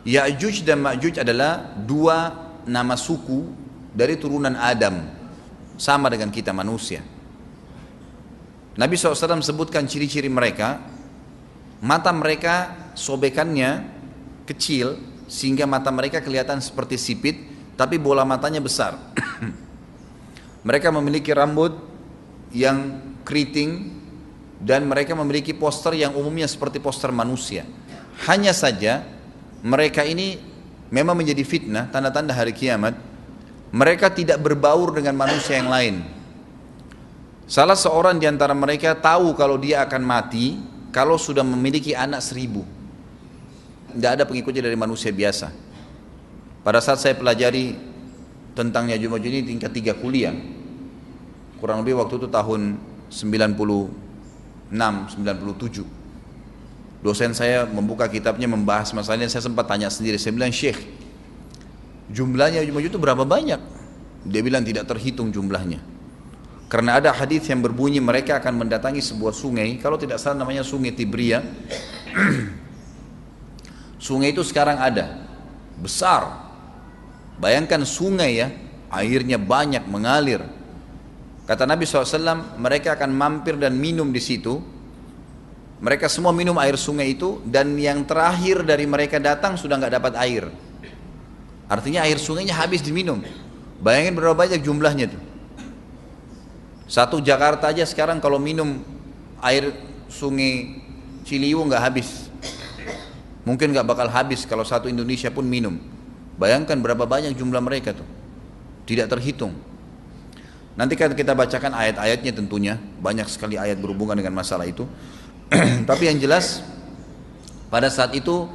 Ya'juj dan Ma'juj adalah dua nama suku dari turunan Adam, sama dengan kita manusia. Nabi SAW sebutkan ciri-ciri mereka. Mata mereka sobekannya kecil sehingga mata mereka kelihatan seperti sipit, tapi bola matanya besar. Mereka memiliki rambut yang keriting dan mereka memiliki poster yang umumnya seperti poster manusia. Hanya saja mereka ini memang menjadi fitnah, tanda-tanda hari kiamat. Mereka tidak berbaur dengan manusia yang lain. Salah seorang di antara mereka tahu kalau dia akan mati kalau sudah memiliki anak 1000. Tidak ada pengikutnya dari manusia biasa. Pada saat saya pelajari tentang Ya'juj Ma'juj ini tingkat 3 kuliah, kurang lebih waktu itu tahun 96, 97. Dosen saya membuka kitabnya membahas masalahnya, saya sempat tanya sendiri, saya bilang, Syekh, jumlahnya Ya'juj Ma'juj itu berapa banyak? Dia bilang tidak terhitung jumlahnya. Karena ada hadis yang berbunyi mereka akan mendatangi sebuah sungai, kalau tidak salah namanya Sungai Tibria. Sungai itu sekarang ada, besar. Bayangkan sungai ya, airnya banyak mengalir. Kata Nabi SAW, mereka akan mampir dan minum di situ. Mereka semua minum air sungai itu, dan yang terakhir dari mereka datang sudah nggak dapat air. Artinya air sungainya habis diminum. Bayangin berapa banyak jumlahnya tuh. Satu Jakarta aja sekarang kalau minum air sungai Ciliwung nggak habis. Mungkin nggak bakal habis kalau satu Indonesia pun minum. Bayangkan berapa banyak jumlah mereka tuh. Tidak terhitung. Nanti kan kita bacakan ayat-ayatnya tentunya. Banyak sekali ayat berhubungan dengan masalah itu. Tapi yang jelas pada saat itu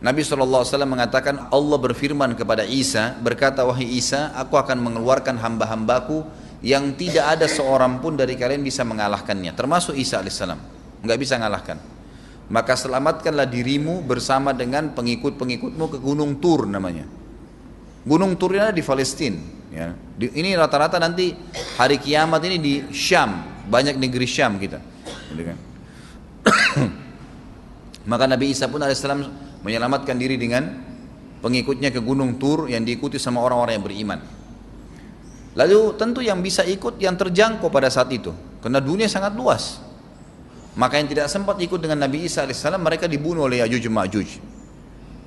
Nabi SAW mengatakan, Allah berfirman kepada Isa, berkata, wahai Isa, aku akan mengeluarkan hamba-hambaku yang tidak ada seorang pun dari kalian bisa mengalahkannya, termasuk Isa alaihissalam, nggak bisa mengalahkan. Maka selamatkanlah dirimu bersama dengan pengikut-pengikutmu ke Gunung Tur namanya. Gunung Tur ini ada di Palestina ya. Ini rata-rata nanti hari kiamat ini di Syam, banyak negeri Syam kita gitu kan. Maka Nabi Isa pun alaihissalam menyelamatkan diri dengan pengikutnya ke Gunung Tur yang diikuti sama orang-orang yang beriman. Lalu tentu yang bisa ikut yang terjangkau pada saat itu, karena dunia sangat luas. Maka yang tidak sempat ikut dengan Nabi Isa alaihissalam, mereka dibunuh oleh Ya'juj Ma'juj.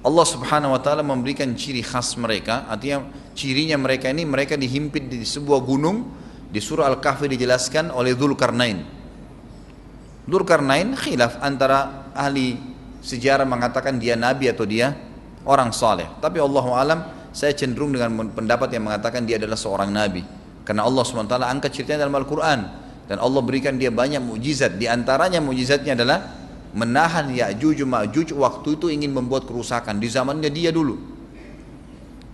Allah subhanahu wa ta'ala memberikan ciri khas mereka, artinya cirinya mereka ini, mereka dihimpit di sebuah gunung. Di surah Al-Kahfi dijelaskan oleh Dzulkarnain. Dzulkarnain khilaf antara ahli sejarah mengatakan dia nabi atau dia orang saleh. Tapi Allahu alam, saya cenderung dengan pendapat yang mengatakan dia adalah seorang nabi. Karena Allah SWT angkat ceritanya dalam Al-Quran. Dan Allah berikan dia banyak mukjizat. Di antaranya mukjizatnya adalah menahan Ya'juj Ma'juj waktu itu ingin membuat kerusakan di zamannya dia dulu.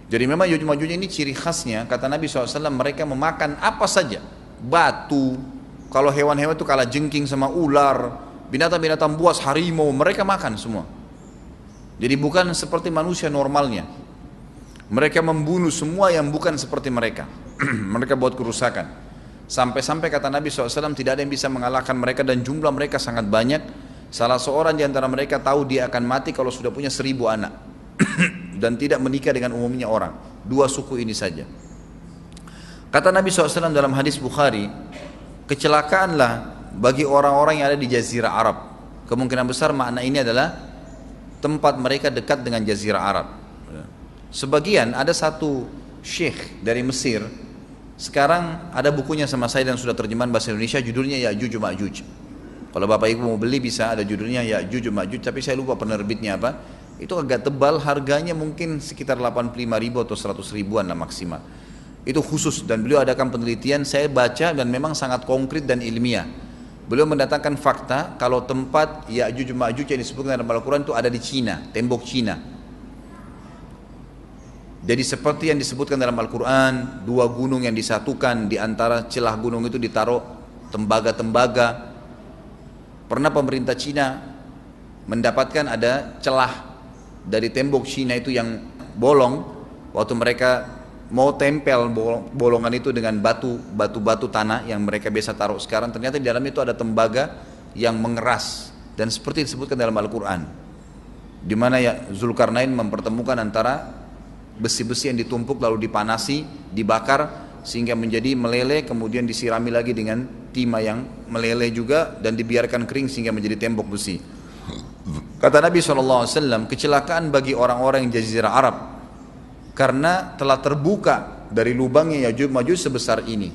Jadi memang Ya'juj Ma'juj ini ciri khasnya, kata Nabi SAW, mereka memakan apa saja. Batu, kalau hewan-hewan itu kalah jengking sama ular, binatang-binatang buas, harimau, mereka makan semua. Jadi bukan seperti manusia normalnya. Mereka membunuh semua yang bukan seperti mereka. Mereka buat kerusakan. Sampai-sampai kata Nabi SAW tidak ada yang bisa mengalahkan mereka, dan jumlah mereka sangat banyak. Salah seorang di antara mereka tahu dia akan mati kalau sudah punya 1000 anak. Dan tidak menikah dengan umumnya orang. 2 suku ini saja. Kata Nabi SAW dalam hadis Bukhari, kecelakaanlah bagi orang-orang yang ada di Jazirah Arab. Kemungkinan besar makna ini adalah tempat mereka dekat dengan Jazirah Arab. Sebagian, ada satu syekh dari Mesir, sekarang ada bukunya sama saya dan sudah terjemahan bahasa Indonesia, judulnya Ya'juj Ma'juj. Kalau Bapak Ibu mau beli bisa, ada judulnya Ya'juj Ma'juj, tapi saya lupa penerbitnya apa. Itu agak tebal, harganya mungkin sekitar 85.000 atau 100 ribuan lah maksimal. Itu khusus, dan beliau adakan penelitian, saya baca dan memang sangat konkret dan ilmiah. Beliau mendatangkan fakta kalau tempat Ya'juj Ma'juj yang disebutkan dalam Al-Quran itu ada di Cina, tembok Cina. Jadi seperti yang disebutkan dalam Al-Quran, 2 gunung yang disatukan, di antara celah gunung itu ditaruh tembaga-tembaga. Pernah pemerintah Cina mendapatkan ada celah dari tembok Cina itu yang bolong, waktu mereka mau tempel bolongan itu dengan batu tanah yang mereka biasa taruh sekarang, ternyata di dalam itu ada tembaga yang mengeras, dan seperti disebutkan dalam Al-Quran. di mana ya Zulkarnain mempertemukan antara besi-besi yang ditumpuk lalu dipanasi, dibakar sehingga menjadi meleleh, kemudian disirami lagi dengan timah yang meleleh juga dan dibiarkan kering sehingga menjadi tembok besi. Kata Nabi SAW, kecelakaan bagi orang-orang yang Jazirah Arab karena telah terbuka dari lubangnya Yajuj Majuj sebesar ini.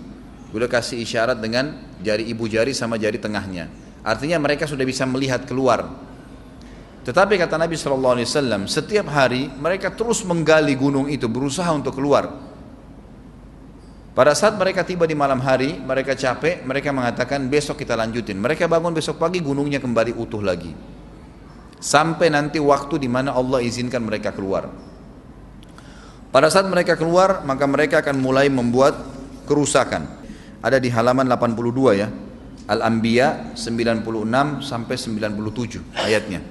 Udah kasih isyarat dengan jari ibu jari sama jari tengahnya. Artinya mereka sudah bisa melihat keluar. Tetapi kata Nabi SAW, setiap hari mereka terus menggali gunung itu, berusaha untuk keluar. Pada saat mereka tiba di malam hari, mereka capek, mereka mengatakan besok kita lanjutin. Mereka bangun besok pagi, gunungnya kembali utuh lagi. Sampai nanti waktu di mana Allah izinkan mereka keluar. Pada saat mereka keluar, maka mereka akan mulai membuat kerusakan. Ada di halaman 82 ya. Al-Anbiya 96 sampai 97 ayatnya.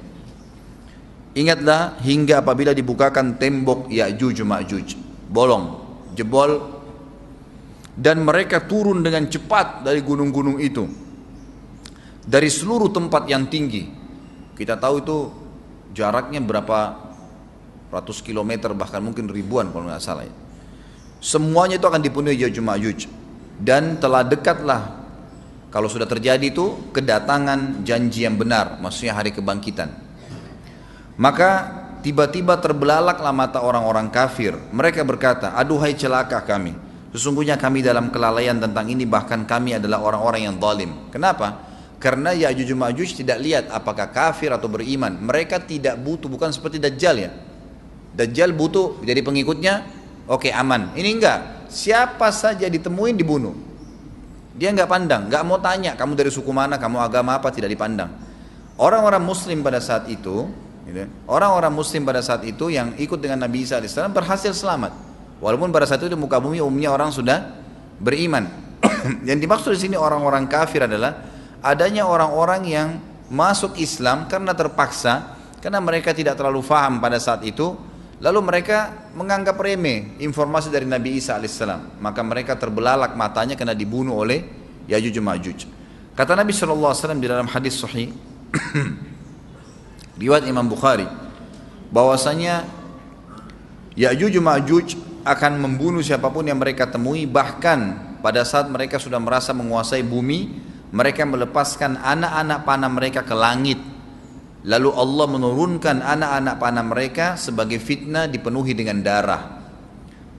Ingatlah hingga apabila dibukakan tembok Ya'juj Ma'juj, bolong, jebol, dan mereka turun dengan cepat dari gunung-gunung itu, dari seluruh tempat yang tinggi. Kita tahu itu jaraknya berapa ratus kilometer, bahkan mungkin ribuan kalau nggak salah ya. Semuanya itu akan dipenuhi Ya'juj Ma'juj. Dan telah dekatlah, kalau sudah terjadi itu, kedatangan janji yang benar, maksudnya hari kebangkitan. Maka tiba-tiba terbelalaklah mata orang-orang kafir. Mereka berkata, aduhai celaka kami, sesungguhnya kami dalam kelalaian tentang ini, bahkan kami adalah orang-orang yang zalim. Kenapa? Karena Ya'juj Ma'juj tidak lihat apakah kafir atau beriman. Mereka tidak butuh, bukan seperti Dajjal ya. Dajjal butuh jadi pengikutnya, oke, aman. Ini enggak, siapa saja ditemuin dibunuh. Dia enggak pandang, enggak mau tanya kamu dari suku mana, kamu agama apa, tidak dipandang. Orang-orang muslim pada saat itu, orang-orang muslim pada saat itu yang ikut dengan Nabi Isa AS berhasil selamat. Walaupun pada saat itu di muka bumi umumnya orang sudah beriman. Yang dimaksud di sini orang-orang kafir adalah adanya orang-orang yang masuk Islam karena terpaksa, karena mereka tidak terlalu faham pada saat itu, lalu mereka menganggap remeh informasi dari Nabi Isa alaihissalam, maka mereka terbelalak matanya karena dibunuh oleh Ya'juj Ma'juj. Kata Nabi SAW di dalam hadis sahih riwayat Imam Bukhari, bahwasanya Ya'juj Ma'juj akan membunuh siapapun yang mereka temui. Bahkan pada saat mereka sudah merasa menguasai bumi, mereka melepaskan anak-anak panah mereka ke langit, lalu Allah menurunkan anak-anak panah mereka sebagai fitnah dipenuhi dengan darah.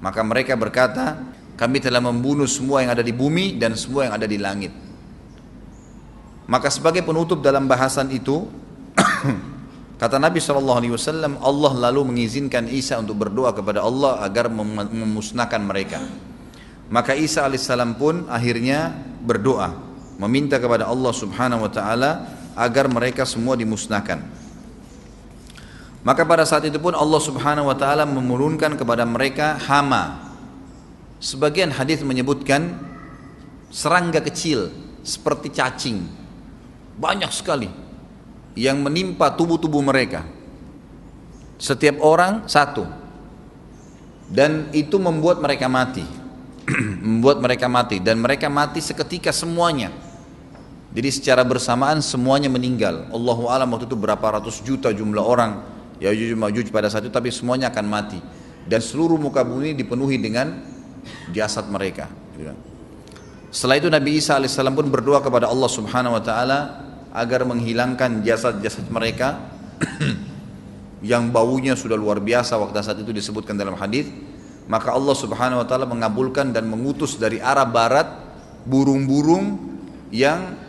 Maka mereka berkata, kami telah membunuh semua yang ada di bumi dan semua yang ada di langit. Maka sebagai penutup dalam bahasan itu kata Nabi SAW, Allah lalu mengizinkan Isa untuk berdoa kepada Allah agar memusnahkan mereka. Maka Isa alaihissalam pun akhirnya berdoa, meminta kepada Allah subhanahu wa ta'ala agar mereka semua dimusnahkan. Maka pada saat itu pun Allah subhanahu wa ta'ala menurunkan kepada mereka hama. Sebagian hadis menyebutkan serangga kecil seperti cacing, banyak sekali, yang menimpa tubuh-tubuh mereka. Setiap orang satu. Dan itu membuat mereka mati. Membuat mereka mati. Dan mereka mati seketika semuanya. Jadi secara bersamaan semuanya meninggal. Allahu a'lam waktu itu berapa ratus juta jumlah orang Ya'juj Ma'juj pada saat itu, tapi semuanya akan mati. Dan seluruh muka bumi dipenuhi dengan jasad mereka. Setelah itu Nabi Isa alaihissalam pun berdoa kepada Allah subhanahu wa ta'ala agar menghilangkan jasad-jasad mereka yang baunya sudah luar biasa waktu saat itu disebutkan dalam hadis. Maka Allah subhanahu wa ta'ala mengabulkan dan mengutus dari arah barat burung-burung yang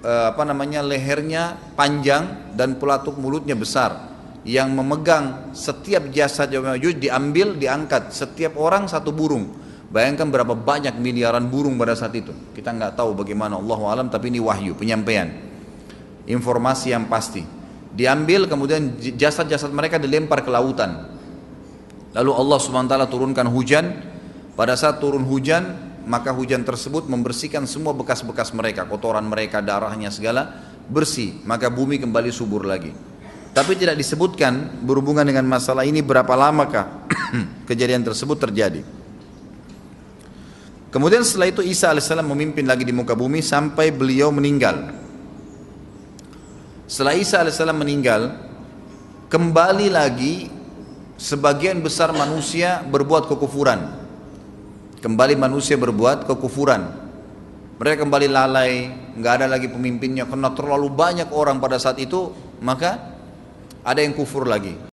lehernya panjang dan pelatuk mulutnya besar, yang memegang setiap jasad Ya'juj diambil, diangkat, setiap orang satu burung. Bayangkan berapa banyak miliaran burung pada saat itu. Kita nggak tahu bagaimana, Allahu a'lam, tapi ini wahyu, penyampaian informasi yang pasti. Diambil, kemudian jasad-jasad mereka dilempar ke lautan. Lalu Allah SWT turunkan hujan. Pada saat turun hujan, maka hujan tersebut membersihkan semua bekas-bekas mereka, kotoran mereka, darahnya segala bersih. Maka bumi kembali subur lagi. Tapi tidak disebutkan berhubungan dengan masalah ini berapa lamakah kejadian tersebut terjadi. Kemudian setelah itu Isa alaihissalam memimpin lagi di muka bumi sampai beliau meninggal. Setelah Isa alaihissalam meninggal, kembali lagi sebagian besar manusia berbuat kekufuran. Kembali manusia berbuat kekufuran. Mereka kembali lalai, nggak ada lagi pemimpinnya karena terlalu banyak orang pada saat itu, maka ada yang kufur lagi.